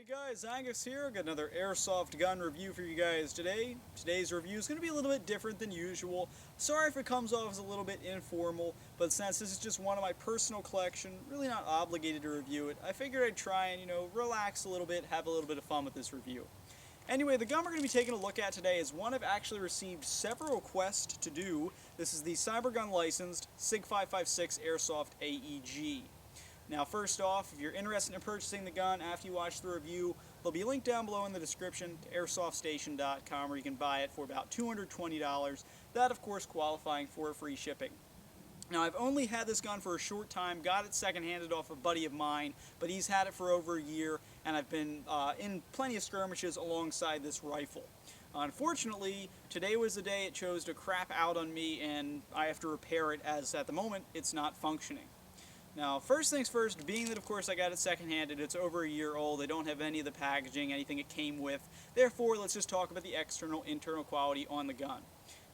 Hey guys, Angus here. Got another Airsoft gun review for you guys today. Today's review is going to be a little bit different than usual. Sorry if it comes off as a little bit informal, but since this is just one of my personal collection, really not obligated to review it, I figured I'd try and, relax a little bit, have a little bit of fun with this review. Anyway, the gun we're going to be taking a look at today is one I've actually received several requests to do. This is the CyberGun licensed SIG 556 Airsoft AEG. Now first off, if you're interested in purchasing the gun after you watch the review, there'll be a link down below in the description to airsoftStation.com where you can buy it for about $220, that of course qualifying for free shipping. Now I've only had this gun for a short time, got it second-handed off a buddy of mine, but he's had it for over a year, and I've been in plenty of skirmishes alongside this rifle. Unfortunately, today was the day it chose to crap out on me, and I have to repair it as at the moment it's not functioning. Now, first things first, being that of course I got it second-handed, it's over a year old, they don't have any of the packaging, anything it came with, therefore let's just talk about the external, internal quality on the gun.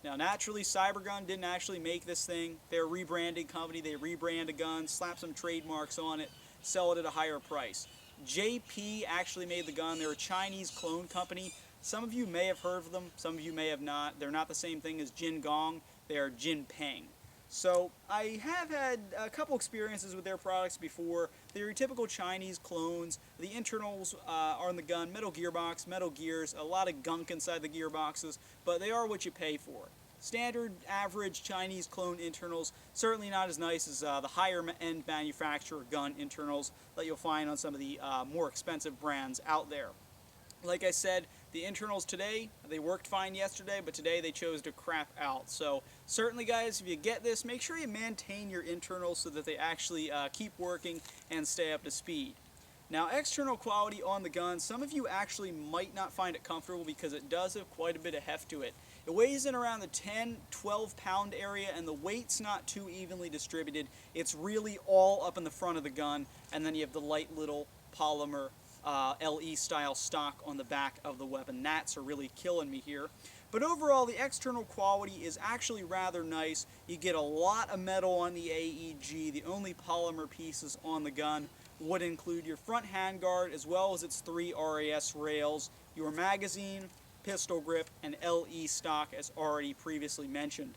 Now naturally, CyberGun didn't actually make this thing, they're a rebranding company, they rebrand a gun, slap some trademarks on it, sell it at a higher price. JP actually made the gun, they're a Chinese clone company. Some of you may have heard of them, some of you may have not. They're not the same thing as Jin Gong, they are Jin Peng. So I have had a couple experiences with their products before. They're your typical Chinese clones. The internals are in the gun, metal gearbox, metal gears, a lot of gunk inside the gearboxes, but they are what you pay for. Standard, average Chinese clone internals, certainly not as nice as the higher-end manufacturer gun internals that you'll find on some of the more expensive brands out there. Like I said, the internals today, they worked fine yesterday, but today they chose to crap out. So certainly guys, if you get this, make sure you maintain your internals so that they actually keep working and stay up to speed. Now external quality on the gun, some of you actually might not find it comfortable because it does have quite a bit of heft to it. It weighs in around the 10-12 pound area and the weight's not too evenly distributed. It's really all up in the front of the gun, and then you have the light little polymer LE style stock on the back of the weapon. Gnats are really killing me here. But overall, the external quality is actually rather nice. You get a lot of metal on the AEG. The only polymer pieces on the gun would include your front handguard as well as its 3 RAS rails, your magazine, pistol grip, and LE stock as already previously mentioned.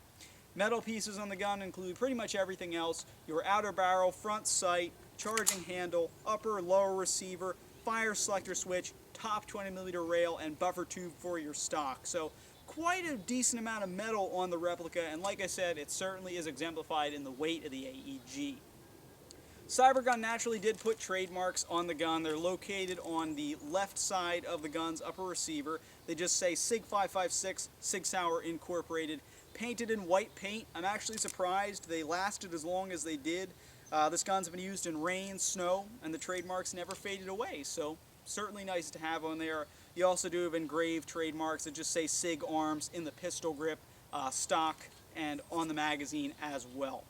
Metal pieces on the gun include pretty much everything else: your outer barrel, front sight, charging handle, upper and lower receiver, fire selector switch, top 20mm rail, and buffer tube for your stock. So quite a decent amount of metal on the replica, and like I said, it certainly is exemplified in the weight of the AEG. CyberGun naturally did put trademarks on the gun. They're located on the left side of the gun's upper receiver. They just say SIG 556, SIG Sauer Incorporated, painted in white paint. I'm actually surprised they lasted as long as they did. This gun's been used in rain, snow, and the trademarks never faded away, so certainly nice to have on there. You also do have engraved trademarks that just say SIG Arms in the pistol grip, stock, and on the magazine as well.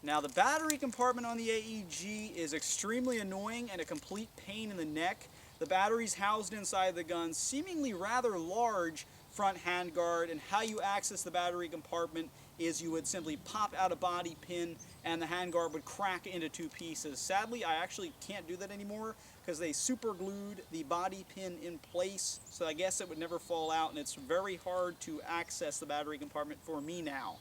Now the battery compartment on the AEG is extremely annoying and a complete pain in the neck. The battery's housed inside the gun's seemingly rather large front handguard, and how you access the battery compartment is you would simply pop out a body pin and the handguard would crack into 2 pieces. Sadly, I actually can't do that anymore because they super glued the body pin in place, so I guess it would never fall out, and it's very hard to access the battery compartment for me now.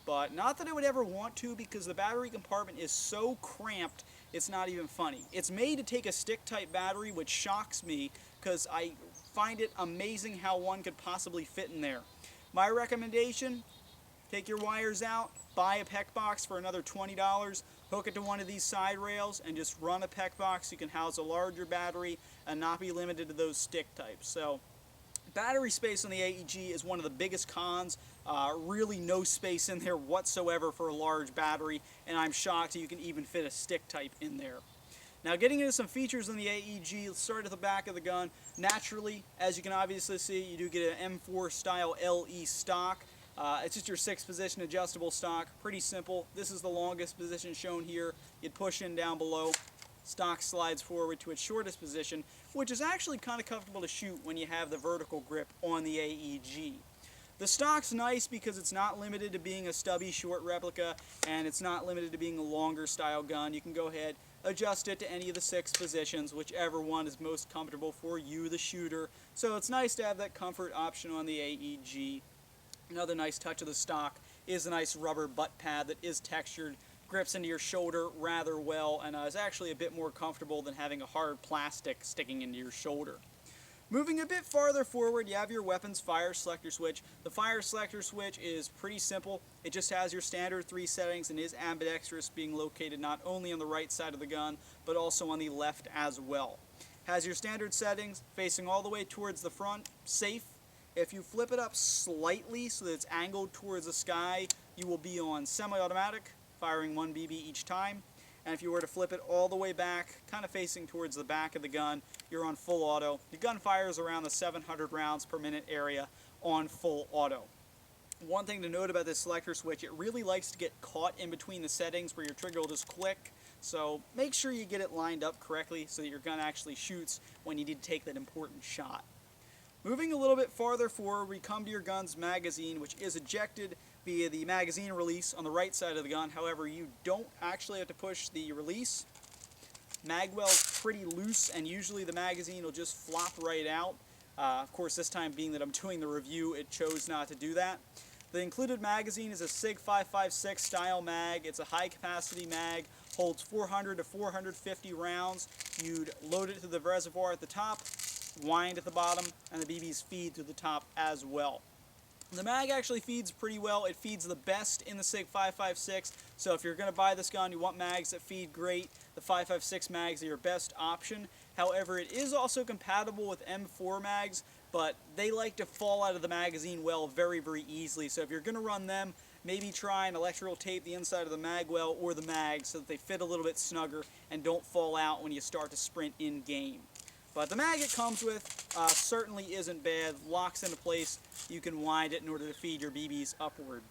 But not that I would ever want to, because the battery compartment is so cramped it's not even funny. It's made to take a stick type battery, which shocks me because I find it amazing how one could possibly fit in there. My recommendation: take your wires out, buy a PEC box for another $20, hook it to one of these side rails, and just run a PEC box. You can house a larger battery and not be limited to those stick types. So battery space on the AEG is one of the biggest cons. Really no space in there whatsoever for a large battery, and I'm shocked you can even fit a stick type in there. Now getting into some features on the AEG, let's start at the back of the gun. Naturally, as you can obviously see, you do get an M4 style LE stock. It's just your 6 position adjustable stock, pretty simple. This is the longest position shown here. You'd push in down below, stock slides forward to its shortest position, which is actually kind of comfortable to shoot when you have the vertical grip on the AEG. The stock's nice because it's not limited to being a stubby short replica, and it's not limited to being a longer style gun. You can go ahead, adjust it to any of the 6 positions, whichever one is most comfortable for you, the shooter. So it's nice to have that comfort option on the AEG. Another nice touch of the stock is a nice rubber butt pad that is textured, grips into your shoulder rather well, and is actually a bit more comfortable than having a hard plastic sticking into your shoulder. Moving a bit farther forward, you have your weapons fire selector switch. The fire selector switch is pretty simple. It just has your standard 3 settings and is ambidextrous, being located not only on the right side of the gun, but also on the left as well. Has your standard settings facing all the way towards the front, safe. If you flip it up slightly so that it's angled towards the sky, you will be on semi-automatic, firing 1 BB each time. And if you were to flip it all the way back, kind of facing towards the back of the gun, you're on full auto. Your gun fires around the 700 rounds per minute area on full auto. One thing to note about this selector switch, it really likes to get caught in between the settings where your trigger will just click. So make sure you get it lined up correctly so that your gun actually shoots when you need to take that important shot. Moving a little bit farther forward, we come to your gun's magazine, which is ejected via the magazine release on the right side of the gun. However, you don't actually have to push the release. Magwell's pretty loose, and usually the magazine will just flop right out. Of course, this time being that I'm doing the review, it chose not to do that. The included magazine is a SIG 556 style mag. It's a high capacity mag, holds 400 to 450 rounds. You'd load it to the reservoir at the top, wind at the bottom, and the BBs feed through the top as well. The mag actually feeds pretty well. It feeds the best in the SIG 556, so if you're going to buy this gun, you want mags that feed great, the 556 mags are your best option. However, it is also compatible with M4 mags, but they like to fall out of the magazine well very, very easily. So if you're going to run them, maybe try and electrical tape the inside of the mag well or the mag so that they fit a little bit snugger and don't fall out when you start to sprint in game. But the mag it comes with certainly isn't bad, locks into place. You can wind it in order to feed your BBs upward.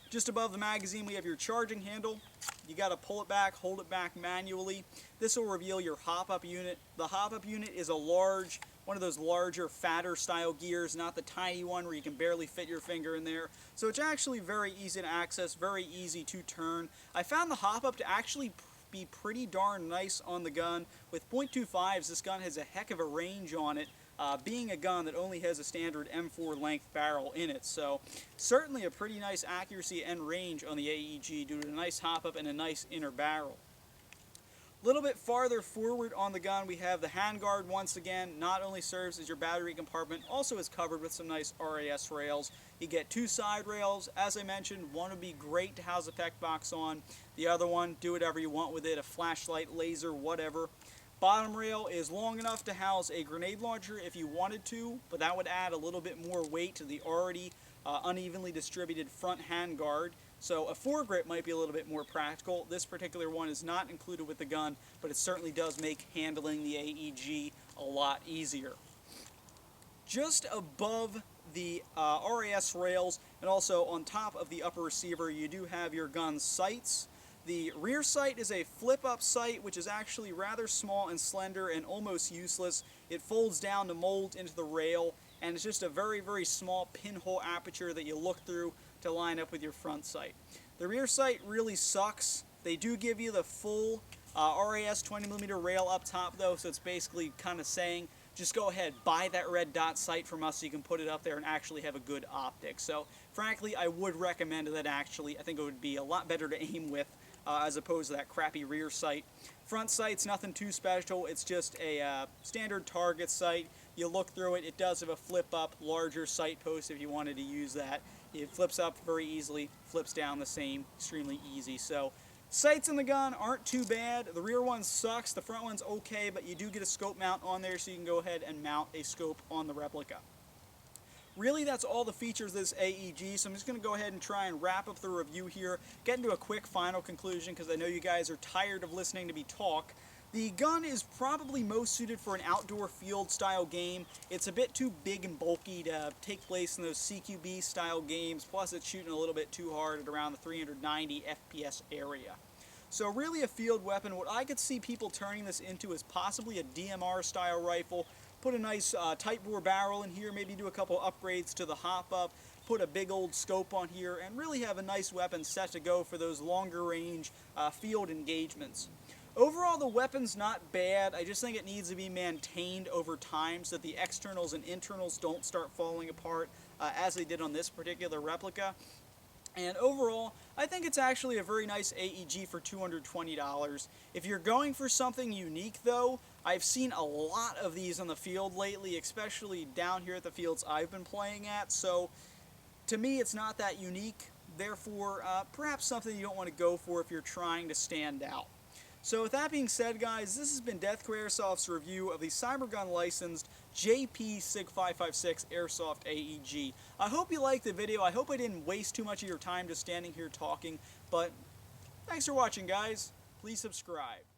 Just above the magazine we have your charging handle. You got to pull it back, hold it back manually. This will reveal your hop-up unit. The hop-up unit is a large, one of those larger, fatter style gears, not the tiny one where you can barely fit your finger in there. So it's actually very easy to access, very easy to turn. I found the hop-up to actually be pretty darn nice on the gun. With .25s, this gun has a heck of a range on it, being a gun that only has a standard M4 length barrel in it. So certainly a pretty nice accuracy and range on the AEG due to a nice hop-up and a nice inner barrel. A little bit farther forward on the gun, we have the handguard once again. Not only serves as your battery compartment, also is covered with some nice RAS rails. You get 2 side rails. As I mentioned, one would be great to house a PEC box on. The other one, do whatever you want with it, a flashlight, laser, whatever. Bottom rail is long enough to house a grenade launcher if you wanted to, but that would add a little bit more weight to the already unevenly distributed front handguard. So a foregrip might be a little bit more practical. This particular one is not included with the gun, but it certainly does make handling the AEG a lot easier. Just above the RAS rails and also on top of the upper receiver, you do have your gun sights. The rear sight is a flip-up sight, which is actually rather small and slender and almost useless. It folds down to mold into the rail, and it's just a very, very small pinhole aperture that you look through to line up with your front sight. The rear sight really sucks. They do give you the full RAS 20mm rail up top though, so it's basically kind of saying, just go ahead, buy that red dot sight from us so you can put it up there and actually have a good optic. So frankly, I would recommend that actually. I think it would be a lot better to aim with as opposed to that crappy rear sight. Front sight's nothing too special. It's just a standard target sight. You look through it. It does have a flip-up, larger sight post if you wanted to use that. It flips up very easily, flips down the same, extremely easy. So sights in the gun aren't too bad. The rear one sucks. The front one's okay, but you do get a scope mount on there, so you can go ahead and mount a scope on the replica. Really, that's all the features of this AEG, so I'm just going to go ahead and try and wrap up the review here, get into a quick final conclusion, because I know you guys are tired of listening to me talk. The gun is probably most suited for an outdoor field style game. It's a bit too big and bulky to take place in those CQB style games, plus it's shooting a little bit too hard at around the 390 FPS area. So really a field weapon. What I could see people turning this into is possibly a DMR style rifle. Put a nice tight bore barrel in here, maybe do a couple upgrades to the hop-up, put a big old scope on here, and really have a nice weapon set to go for those longer range field engagements. Overall, the weapon's not bad. I just think it needs to be maintained over time so that the externals and internals don't start falling apart as they did on this particular replica. And overall, I think it's actually a very nice AEG for $220. If you're going for something unique though, I've seen a lot of these on the field lately, especially down here at the fields I've been playing at, so to me it's not that unique. Therefore, perhaps something you don't want to go for if you're trying to stand out. So with that being said, guys, this has been Deathcore Airsoft's review of the CyberGun licensed JP SIG 556 Airsoft AEG. I hope you liked the video. I hope I didn't waste too much of your time just standing here talking, but thanks for watching, guys. Please subscribe.